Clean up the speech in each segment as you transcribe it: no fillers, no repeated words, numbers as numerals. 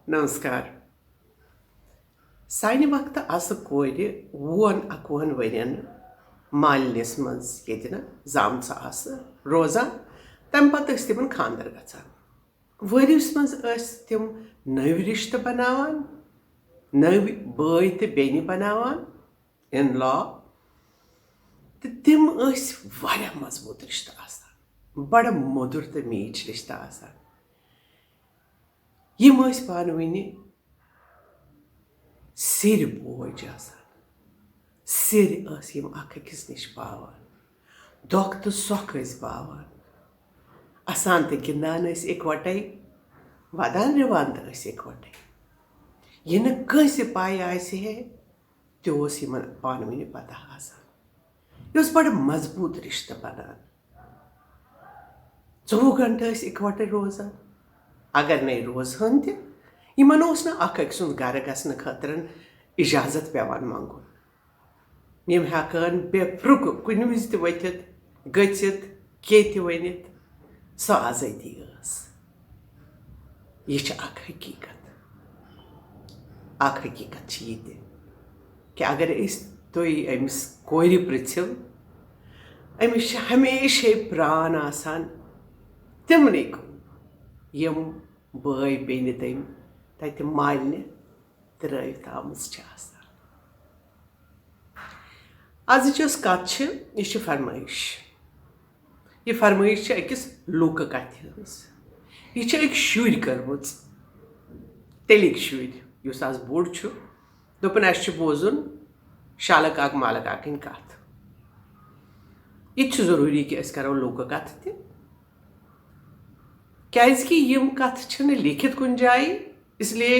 Namaskar. Sani vakti ası koyri vuan akuan veren malines mans yedina zamsa ası roza tam pat istimin khandır gaçan. Varis mans tim növ rişte banavan, növ boy te beni banavan in law. Tim vara mazbut rişte asan. Bada modur te meech rişte asan. Yim panvini seri boyca asan. Seri yim akakis niş pavan. Doktor sokis pavan. Asan te kindan ikvatay. Vadan revanda ikvatay. Yine कैसे पाया ऐसे है तो सिमन पानवी पता आसान ये बड़ा मजबूत रिश्ता बना 24 घंटे इकवटे रोजान अगर नहीं रोज हंते यमन ना अख सुन गर गसन खतरन इजाजत पेवान मांगुन यम हेकान बेफ्रुक कुन विज त वथित गचित केति वनित सो आजादी ये अख हकीकत ये कि अगर तुम अमिस कोर पृथ्व अमिस हमेशा प्राण आसान तिमने यम बय बेन तम तत मालने त्रवित आमज आज कत यह फरमाइश अकिस लूक कथ यह एक शुर कर्म तेलिक शुर युस आज बोड़ दोपन अस बोजुन शाल काक माल काकन कथ यह जरूरी कि करो लूक कथ कि यम कथ लिखित कुन जाए इसलिए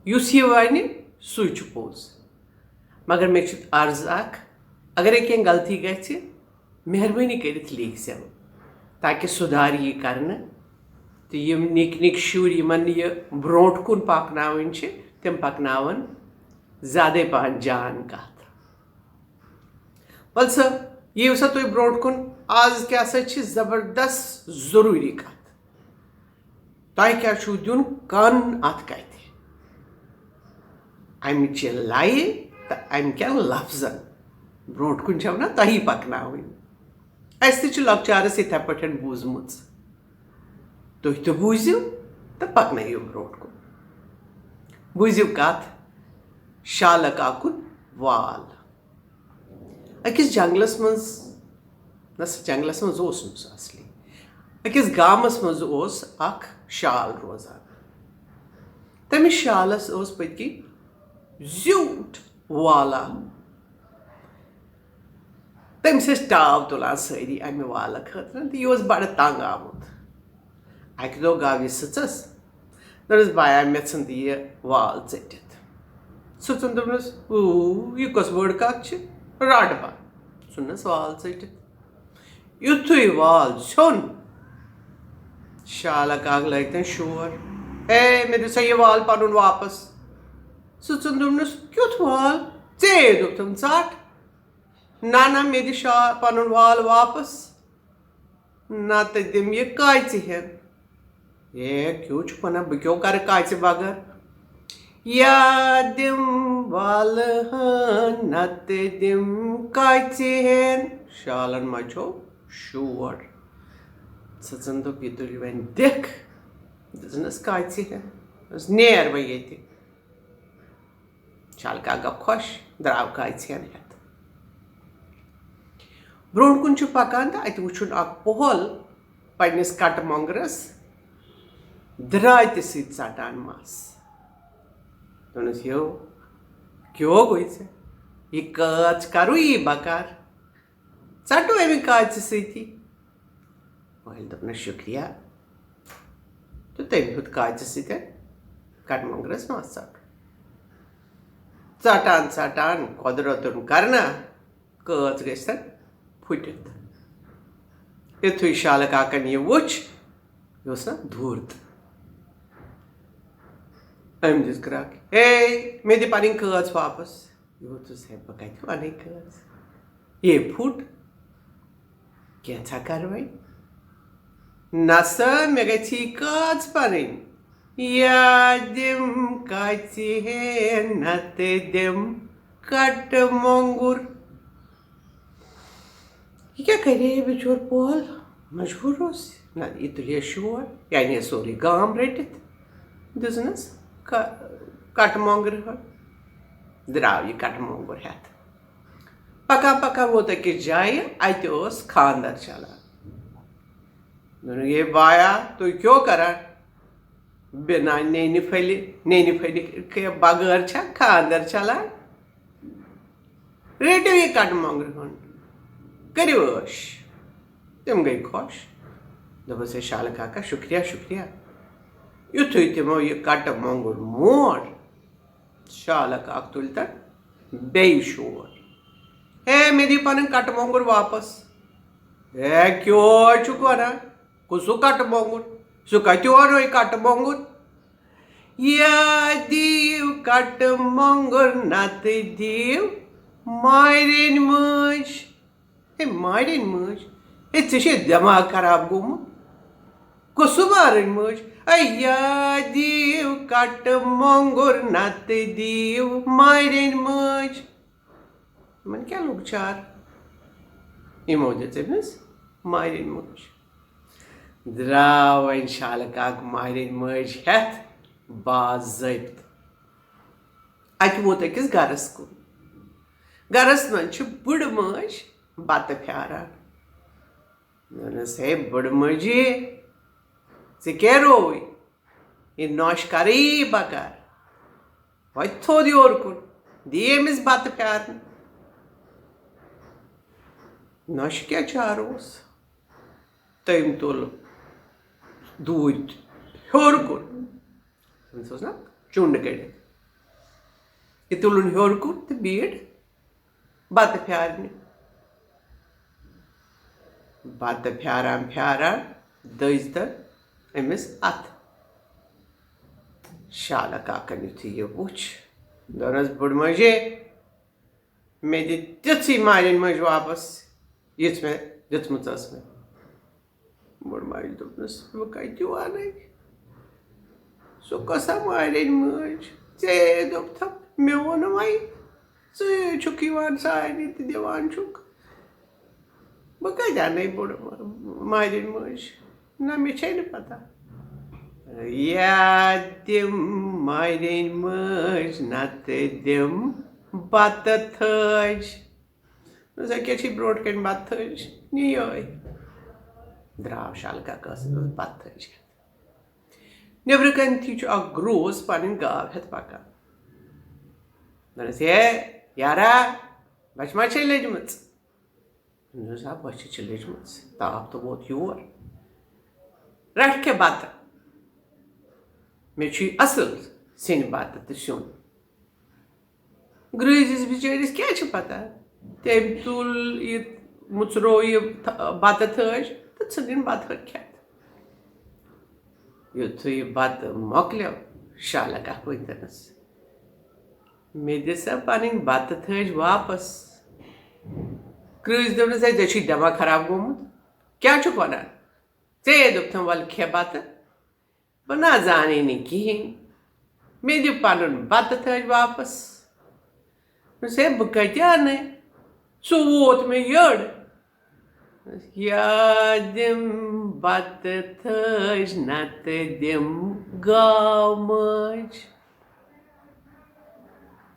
युस यह वन सु पोज मगर मे अर्ज अगर कह गलती गि मेहरबानी कर लिख सेव ताकि सुधार यह कर तो यम निक निक शुर यमन यह ब्रोट कुन पकनावन तम पकनावन ज्यादा पहन जान कथ वल सा ये सा तुम ब्रोट कुन आज क्या जबरदस्त जरूरी कथ तह क्या दिन कन अत कत अमच लय तो अमकन लफ्जन ब्रोट कुन ना तही पकनावन अस लकचारस इथे पे बूजमुत तुम तो बूझो तो पकनो ब्रोट कुन बूझो कथ शाल काकुन वाल अकिस जंगलस मज जंगलस मज असली अकिस गामस मज शाल रोजान तमिस शालस पत्कि ज़्यूट वाला तमिस टाव तुलान सारी अमे वाल खतर तो यह बड़ तंग आमुत अक दो गाव यह सचस दस बाया मे सन यह वाल चटित सुन दस यह कस बड़ कथ रट बा सुनस वाल चटित युथु वाल ोन शाल काक लग शोर ए मे दिसा यह वाल पन वापस सुन दोपनस क्युथ वाल े दोपम ट ना मे दि पन वाल वापस ना तो दिम यह काच हेन ए क्यों वन बह क्यों कर काच बगर या दिम वाल नत दिम काच हेन शालन मचो शोर सचन दोप यह तुल वन दिख दस काच हेन नेर वह ये शाल का गप खुश द्राव काच हेन हेत ब्रोट कुन पकान तो अत वुन पोहल पन्नस कट मोंगरस द्रात सटान मस दोनस यो क्यों गई यह काच करो यह बकार चटो अमे काच सी पहल दोपन शुक्रिया तो तम हेत काच सत कट मोंगरस मस चटान चटान कुदरतन करना काच गन फुटित युथु शाल काकन यह वुच यह ना धूर्त अम दिस ग्राक ए मे दि पन काच वापस युथुस है बह कत वन काच ये फुट क्या कर वह नसा मे गी काच पन यादिम काची है नते दिम कट मोंगुर। ये क्या कर रहे हैं बिचोर पॉल? मजबूर हो ना ये तुलिया शोर यानी सोरी गाम रेटित दिसनस कट मोंगर द्राव ये कट मोंगर हेत पका पका वो तक कि जाए अत खानदर चलान। दोनों ये बाया तो क्यों करा बिना नेनि फली के बगैर छा खानदर चलान। रेटिव ये कट मोंगर करियोश तुम गई खुश दोपस शाल काका शुक्रिया शुक्रिया युथु तमो ये कट मोंगर मोर शाल काक तुल तक बेशोर हे मेरी पन कट मोंगर वापस हे क्यों चुक वन कुसु कट मोंगर सु कतो वन कट मोंगर या दीव कट मोंगर नत दीव मायरिन मज हे मायरिन मज हे चे दिमाग खराब गोमुत कुसु मारिन मज अया दीव कट मोंगर नत दीव मायरिन मज मन क्या लोग चार इमो दिस मायरिन मज द्राव शाल काक मायरिन मज हेत बाज़ाब्त अत वोत अकिस गरस कुन गरस मन बुड़ मज बत फ्यारान दोनस हे बुड़ मजी चे क्या रोई ये नौश करी बकार वह थोद योर कुन दिए मिस बत फ्यारन नौश क्या चारोस तम तुल दूध हर कुन ना चुंड कड़ ये तुलन हर कुन तो बीड़ बत फ्यारन बत फ्यारान फ्यारान दज तक अमिस अत शाल काकन युथ ये वुच दोनस बुड़ मजे मे दि तिथी मारिन मज वापस यथ मे दिथमुत मे बुड़ माज दोपनस वो कत वन सो कसा मारिन मज चे दोप थप मे वोन वही चे छुक यवान सारनी तो दिवान छुक बह कदान बुड़ मारिन मज ना मे न पता या दिम मारिन मज नत दिम बत थज क्या ब्रोट कन बत थज नी द्राव शाल काक बत थज नबर कन थी ग्रोस पन गाव हेत पकान दोनस हे यारा बच मा लजम बच लजम ताप तो वोत योर रट के बत मे असल सिन बत तो सुन ग्रजिस बिचारिस क्या पता तम तुल ये मुचरो ये बत थज तो इन बत खेत युथ यह बत मोकलो शाल काक वनस मे दिसा पन बत थज वापस क्रूज दोपनस है चे दिमाग खराब गोमुत क्या वन चे दोपथम वल खे बत बह ना जानी नी कहें मे दि पन बत थज वापस से बह कत सो वोत मे यड़ या दिम बत थज नत दिम गाव मज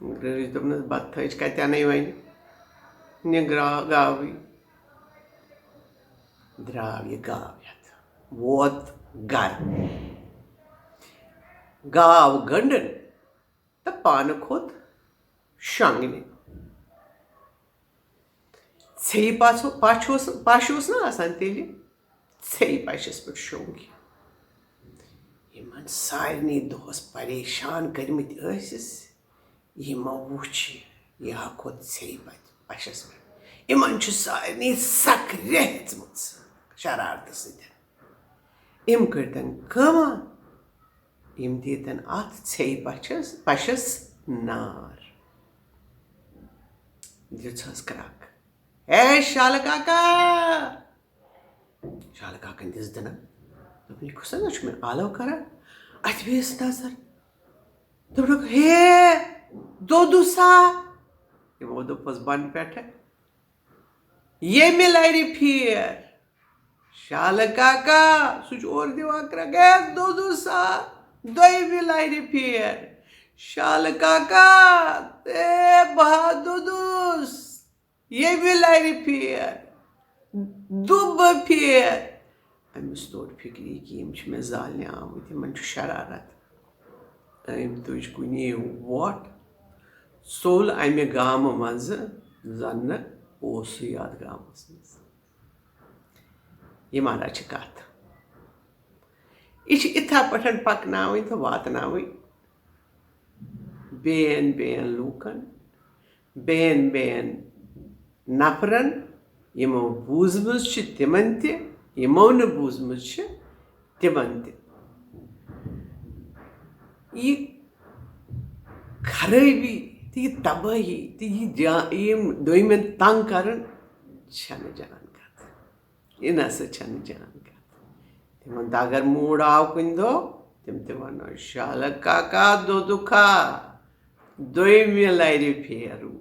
ग्रज दोपनस बत थज कतन वन निग्रा गावी द्राव ये गाव हेत वोत गर गाव गंडन तो पान खोत शंगने े पाशोस ना आसान तेल े पशस पे शोंगी इन सारे दोस परेशान कर्मित वुच यह खोत े पशस पे इन सारे सक रेहम शरारत सम करतन इम दीतन अत े पशस नार दिस क्रक ए शाल काका शाल काकन दिस दिन दोपन कुसन मे आलो कर अत बेस नजर दोपक हे दोदुसा यमो दोपस बन पे ये मिलारी फिर शाल काका सुच और दिवा गे दोदुसा दोई मिलारी फिर शाल काका ते बहा दोदुस ये मिलारी फिर दुब फिर अमिस तोर फिक्री कि यम मे जालने आमुत यमन शरारत अम तुज कुनी वोट सोल अमे गाम मज जन ओस याद गामस मज यह माना कथ यह इथा पठन पकन तो वातन बेन बेन लूकन बेन बेन नफरन यमो बूजमुज तिमन तमो न बूजमुज तिमन यह खराबी तो यह तबाही तो यह दोमें तंग कर जान कथ यह नसा जान कथ तिमन अगर मूड आव कुन दो तिम वनो शाल काका दो दुखा दोमि लरि फेरू